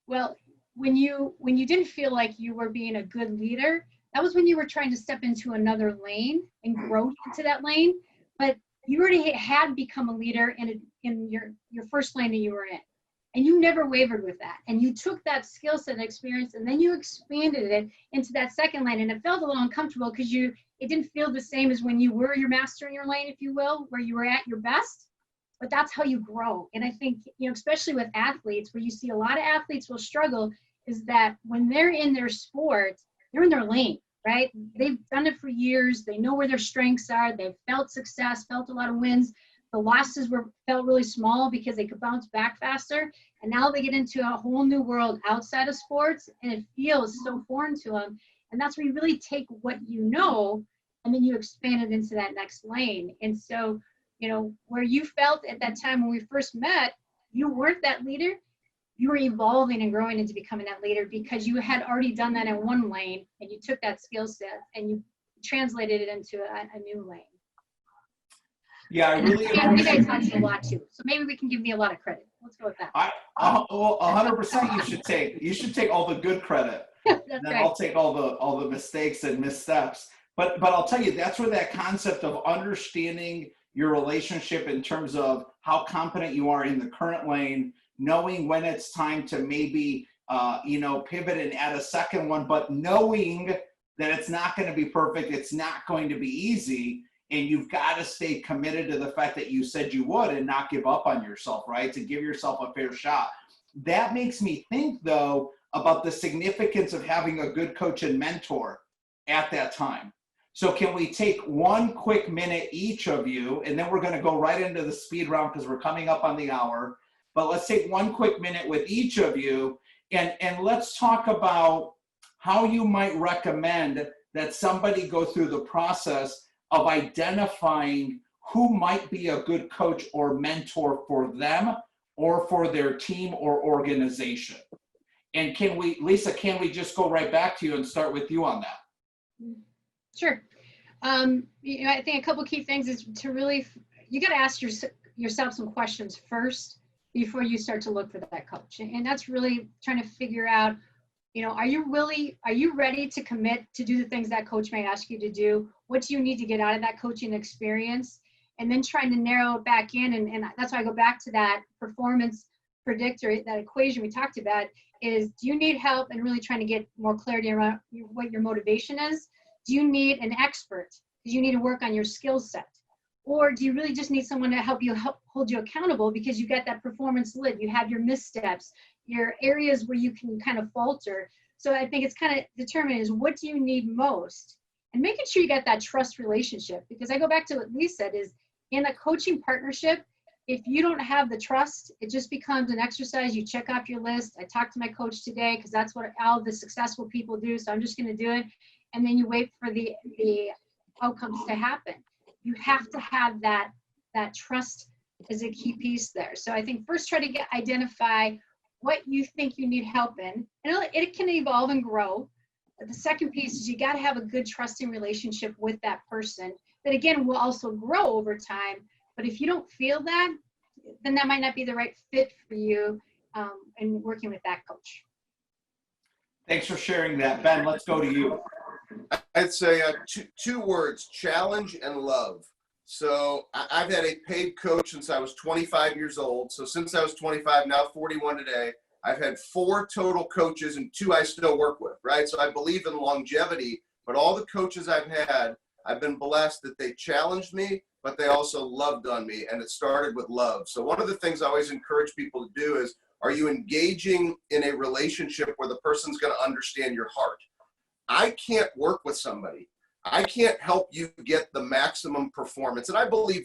Well, when you didn't feel like you were being a good leader, that was when you were trying to step into another lane and grow into that lane. But you already had become a leader in your first lane that you were in. And you never wavered with that. And you took that skill set and experience, and then you expanded it into that second lane. And it felt a little uncomfortable because it didn't feel the same as when you were your master in your lane, if you will, where you were at your best. But that's how you grow. And I think, you know, especially with athletes, where you see a lot of athletes will struggle, is that when they're in their sport, they're in their lane, right? They've done it for years. They know where their strengths are. They've felt success, felt a lot of wins. The losses felt really small because they could bounce back faster. And now they get into a whole new world outside of sports, and it feels so foreign to them. And that's where you really take what you know, and then you expand it into that next lane. And so, you know, where you felt at that time when we first met, you weren't that leader. You were evolving and growing into becoming that leader because you had already done that in one lane, and you took that skill set and you translated it into a new lane. Yeah, I really. And you guys taught you a lot too, so maybe we can give me a lot of credit. Let's go with that. Well, 100% you should take all the good credit. That's Then right. I'll take all the mistakes and missteps. But I'll tell you, that's where that concept of understanding your relationship in terms of how competent you are in the current lane, knowing when it's time to maybe pivot and add a second one, but knowing that it's not going to be perfect, it's not going to be easy. And you've got to stay committed to the fact that you said you would and not give up on yourself, right? To give yourself a fair shot. That makes me think, though, about the significance of having a good coach and mentor at that time. So can we take one quick minute, each of you, and then we're going to go right into the speed round because we're coming up on the hour. But let's take one quick minute with each of you, and let's talk about how you might recommend that somebody go through the process of identifying who might be a good coach or mentor for them or for their team or organization. And Lisa, can we just go right back to you and start with you on that? Sure. I think a couple key things is to really, you got to ask yourself some questions first before you start to look for that coach. And that's really trying to figure out, are you ready to commit to do the things that coach may ask you to do? What do you need to get out of that coaching experience? And then trying to narrow it back in. And that's why I go back to that performance predictor, that equation we talked about, is do you need help and really trying to get more clarity around what your motivation is? Do you need an expert? Because you need to work on your skill set? Or do you really just need someone to help hold you accountable because you got that performance lid, you have your missteps, your areas where you can kind of falter. So I think it's kind of determined is what do you need most? And making sure you got that trust relationship, because I go back to what Lee said is in a coaching partnership, if you don't have the trust, it just becomes an exercise. You check off your list. I talked to my coach today because that's what all the successful people do. So I'm just going to do it. And then you wait for the outcomes to happen. You have to have that trust is a key piece there. So I think first try to identify what you think you need help in. And it can evolve and grow. But the second piece is you got to have a good trusting relationship with that person that, again, will also grow over time. But if you don't feel that, then that might not be the right fit for you in working with that coach. Thanks for sharing that. Ben, let's go to you. I'd say two words: challenge and love. So I've had a paid coach since I was 25 years old. So since I was 25, now 41 today, I've had 4 total coaches and 2 I still work with, right? So I believe in longevity, but all the coaches I've had, I've been blessed that they challenged me, but they also loved on me, and it started with love. So one of the things I always encourage people to do is, are you engaging in a relationship where the person's going to understand your heart? I can't work with somebody. I can't help you get the maximum performance. And I believe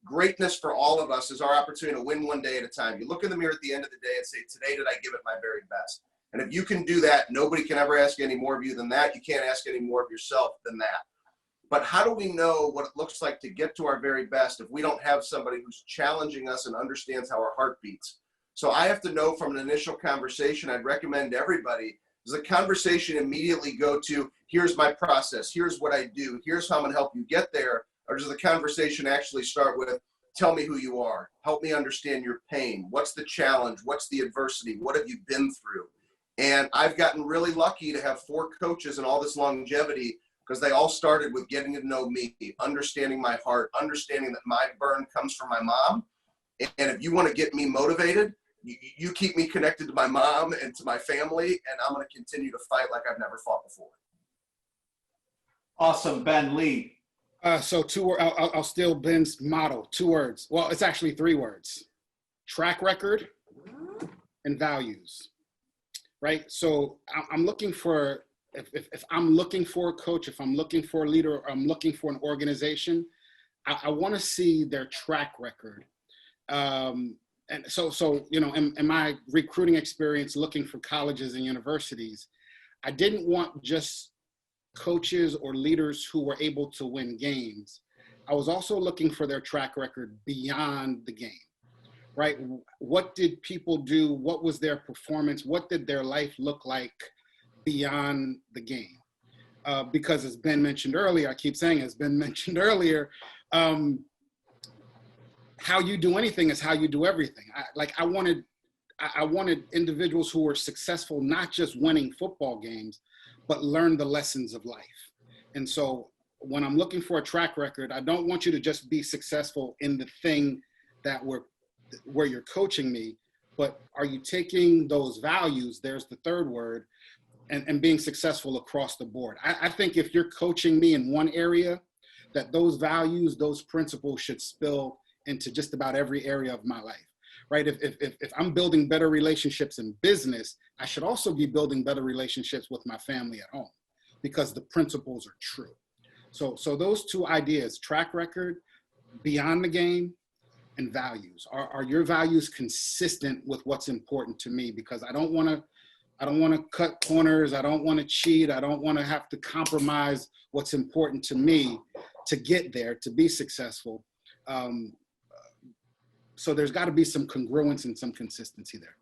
greatness for all of us is our opportunity to win one day at a time. You look in the mirror at the end of the day and say, today did I give it my very best? And if you can do that, nobody can ever ask any more of you than that. You can't ask any more of yourself than that. But how do we know what it looks like to get to our very best if we don't have somebody who's challenging us and understands how our heart beats? So I have to know from an initial conversation, I'd recommend to everybody, does the conversation immediately go to, here's my process, here's what I do, here's how I'm going to help you get there? Or does the conversation actually start with, tell me who you are, help me understand your pain, what's the challenge, what's the adversity, what have you been through? And I've gotten really lucky to have 4 coaches and all this longevity, because they all started with getting to know me, understanding my heart, understanding that my burn comes from my mom. And if you want to get me motivated, you keep me connected to my mom and to my family, and I'm going to continue to fight like I've never fought before. Awesome. Ben, Lee. So I'll steal Ben's motto, 2 words. Well, it's actually 3 words: track record and values, right? So I'm looking for, if I'm looking for a coach, if I'm looking for a leader, or I'm looking for an organization, I want to see their track record. And so you know, in my recruiting experience looking for colleges and universities, I didn't want just coaches or leaders who were able to win games. I was also looking for their track record beyond the game, right? What did people do? What was their performance? What did their life look like beyond the game? Because as Ben mentioned earlier, I keep saying as Ben mentioned earlier, how you do anything is how you do everything. I wanted individuals who were successful, not just winning football games, but learn the lessons of life. And so when I'm looking for a track record, I don't want you to just be successful in the thing that where you're coaching me, but are you taking those values, there's the 3rd word, and being successful across the board. I think if you're coaching me in one area, that those values, those principles should spill into just about every area of my life, right? If I'm building better relationships in business, I should also be building better relationships with my family at home, because the principles are true. So those 2 ideas, track record, beyond the game, and values. Are your values consistent with what's important to me? Because I don't want to cut corners. I don't want to cheat. I don't want to have to compromise what's important to me to get there, to be successful. So there's got to be some congruence and some consistency there.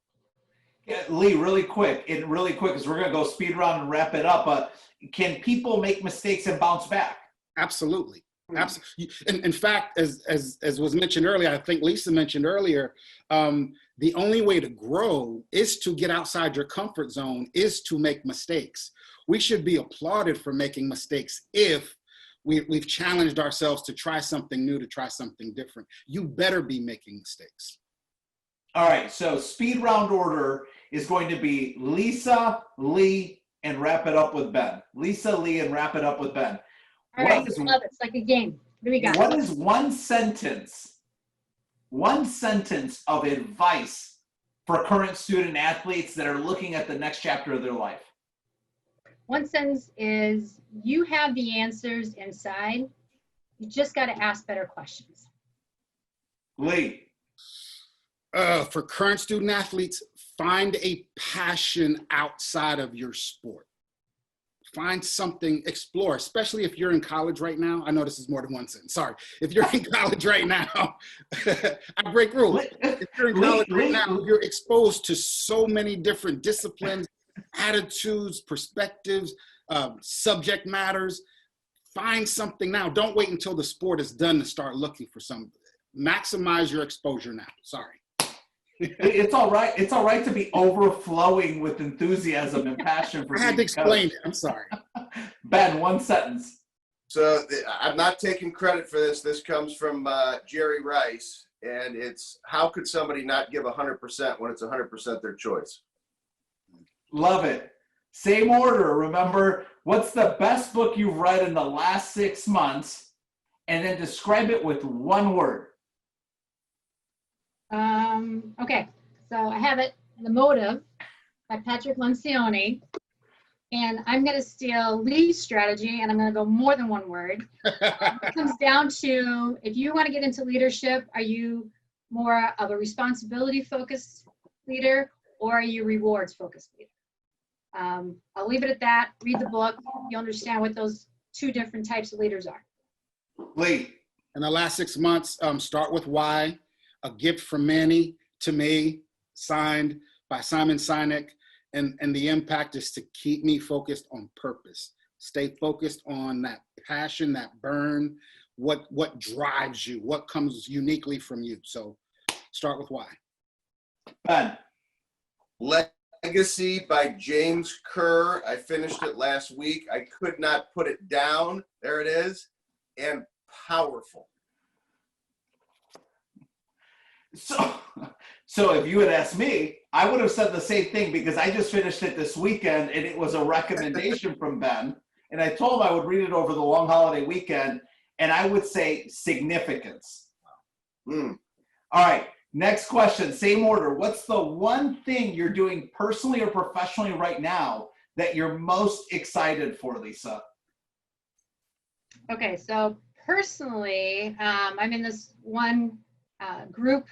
Yeah, Lee, really quick, because we're going to go speed round and wrap it up. Can people make mistakes and bounce back? Absolutely. Absolutely. In fact, as was mentioned earlier, I think Lisa mentioned earlier, the only way to grow is to get outside your comfort zone, is to make mistakes. We should be applauded for making mistakes if we've challenged ourselves to try something new, to try something different. You better be making mistakes. All right, so speed round order is going to be Lisa, Lee, and wrap it up with Ben. Lisa, Lee, and wrap it up with Ben. All right, love it. It's like a game. What do we got? What is one sentence of advice for current student athletes that are looking at the next chapter of their life? One sentence is, you have the answers inside. You just got to ask better questions. Lee. For current student athletes, find a passion outside of your sport. find something, explore, especially if you're in college right now. I know this is more than one sentence. Sorry. If you're in college right now, I break rules. If you're in college right now, you're exposed to so many different disciplines, attitudes, perspectives, subject matters. Find something now. Don't wait until the sport is done to start looking for something. Maximize your exposure now. Sorry. It's all right. It's all right to be overflowing with enthusiasm and passion for. I had to explain it. I'm sorry. Ben, one sentence. So I'm not taking credit for this. This comes from Jerry Rice, and it's, how could somebody not give 100% when it's 100% their choice? Love it. Same order. Remember, what's the best book you've read in the last 6 months? And then describe it with one word. Okay, so I have it, The Motive by Patrick Lencioni. And I'm going to steal Lee's strategy, and I'm going to go more than one word. It comes down to, if you want to get into leadership, are you more of a responsibility-focused leader, or are you rewards-focused leader? I'll leave it at that. Read the book. You'll understand what those two different types of leaders are. Lee. In the last 6 months, start with Why, a gift from Manny to me, signed by Simon Sinek. And the impact is to keep me focused on purpose. Stay focused on that passion, that burn, what drives you, what comes uniquely from you. So start with Why. Ben. Legacy by James Kerr. I finished it last week. I could not put it down. There it is. And powerful. So if you had asked me, I would have said the same thing, because I just finished it this weekend and it was a recommendation from Ben. And I told him I would read it over the long holiday weekend, and I would say significance. All right, next question, same order. What's the one thing you're doing personally or professionally right now that you're most excited for, Lisa? Okay, so personally, I'm in this one group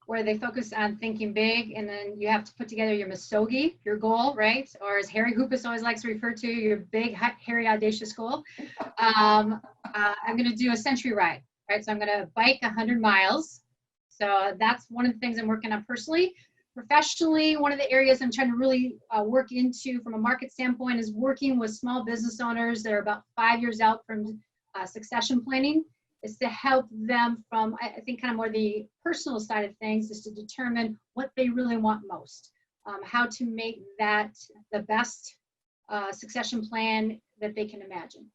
where they focus on thinking big, and then you have to put together your misogi, your goal, right? Or as Harry Hoopus always likes to refer to, your big, hairy, audacious goal. I'm going to do a century ride, right? So I'm going to bike 100 miles. So that's one of the things I'm working on personally. Professionally, one of the areas I'm trying to really work into from a market standpoint is working with small business owners that are about 5 years out from succession planning, is to help them from, I think, kind of more the personal side of things, is to determine what they really want most, how to make that the best succession plan that they can imagine.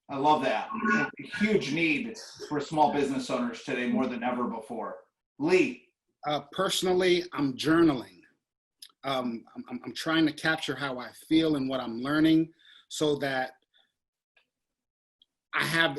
I love that. A huge need for small business owners today, more than ever before. Lee. Personally, I'm journaling. I'm trying to capture how I feel and what I'm learning, so that I have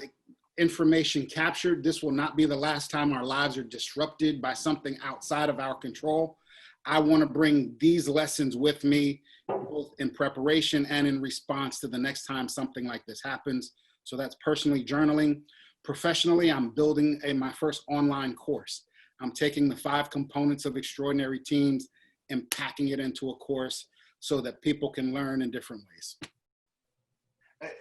information captured. This will not be the last time our lives are disrupted by something outside of our control. I want to bring these lessons with me, both in preparation and in response to the next time something like this happens. So that's personally journaling. Professionally, I'm building my first online course. I'm taking the 5 components of extraordinary teams and packing it into a course so that people can learn in different ways.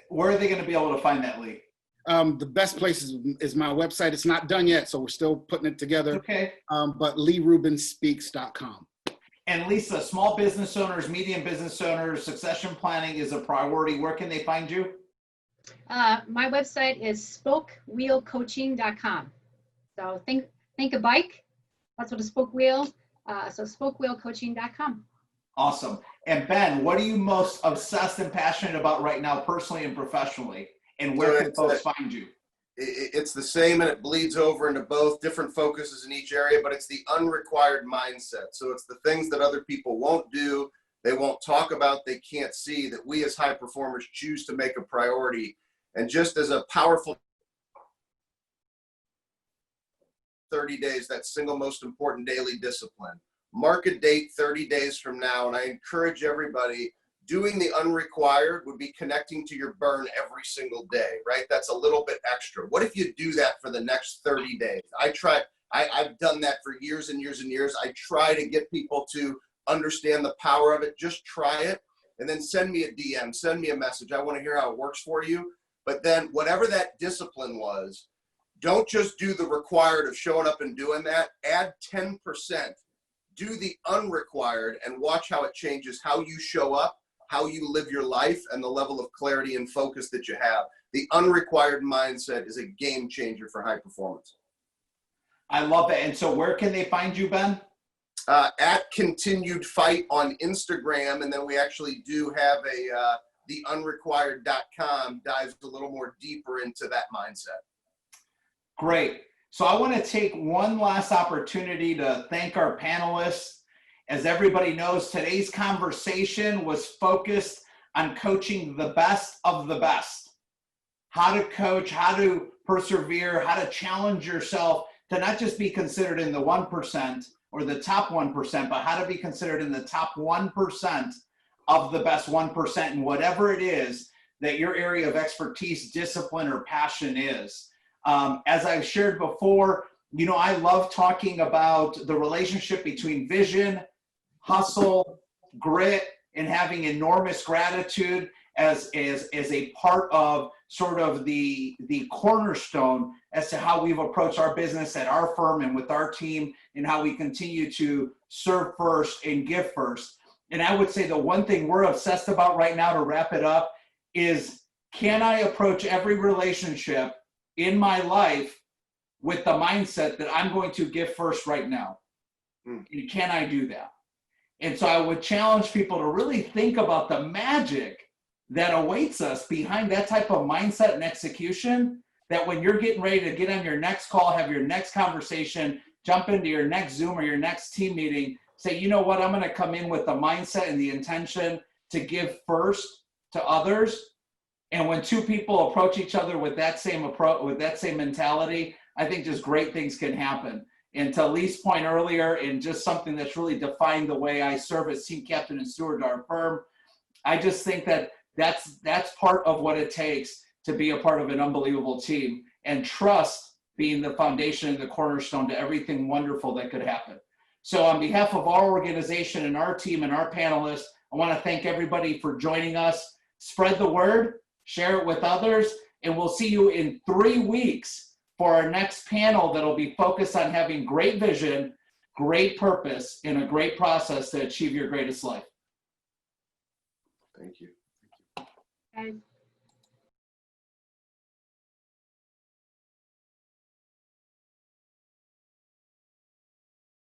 Where are they going to be able to find that, Lee? The best place is my website. It's not done yet, so we're still putting it together. Okay. But LeeRubinspeaks.com. And Lisa, small business owners, medium business owners, succession planning is a priority. Where can they find you? My website is spokewheelcoaching.com. So think a bike. That's what a spoke wheel. So spokewheelcoaching.com. Awesome. And Ben, what are you most obsessed and passionate about right now, personally and professionally? And where can folks find you? It's the same, and it bleeds over into both, different focuses in each area, but it's the unrequired mindset. So it's the things that other people won't do, they won't talk about, they can't see, that we as high performers choose to make a priority. And just as a powerful 30 days, that single most important daily discipline. Mark a date 30 days from now, and I encourage everybody, doing the unrequired would be connecting to your burn every single day, right? That's a little bit extra. What if you do that for the next 30 days? I've done that for years and years and years. I try to get people to understand the power of it. Just try it. and then send me a DM, send me a message. I want to hear how it works for you. But then whatever that discipline was, don't just do the required of showing up and doing that. Add 10%. Do the unrequired and watch how it changes how you show up, how you live your life, and the level of clarity and focus that you have. The unrequired mindset is a game changer for high performance. I love it. And so where can they find you, Ben? At Continued Fight on Instagram. And then we actually do have a theunrequired.com dives a little more deeper into that mindset. Great. So I want to take one last opportunity to thank our panelists. As everybody knows, today's conversation was focused on coaching the best of the best. How to coach, how to persevere, how to challenge yourself to not just be considered in the 1% or the top 1%, but how to be considered in the top 1% of the best 1% in whatever it is that your area of expertise, discipline, or passion is. As I've shared before, you know, I love talking about the relationship between vision, hustle, grit, and having enormous gratitude as a part of sort of the cornerstone as to how we've approached our business at our firm and with our team, and how we continue to serve first and give first. And I would say the one thing we're obsessed about right now, to wrap it up, is can I approach every relationship in my life with the mindset that I'm going to give first right now? And can I do that? And so I would challenge people to really think about the magic that awaits us behind that type of mindset and execution, that when you're getting ready to get on your next call, have your next conversation, jump into your next Zoom or your next team meeting, say, you know what, I'm going to come in with the mindset and the intention to give first to others. And when two people approach each other with that same approach, with that same mentality, I think just great things can happen. And to Lee's point earlier, and just something that's really defined the way I serve as team captain and steward to our firm, I just think that that's part of what it takes to be a part of an unbelievable team, and trust being the foundation and the cornerstone to everything wonderful that could happen. So on behalf of our organization and our team and our panelists, I want to thank everybody for joining us. Spread the word, share it with others, and we'll see you in 3 weeks for our next panel that'll be focused on having great vision, great purpose, and a great process to achieve your greatest life. Thank you. Guys.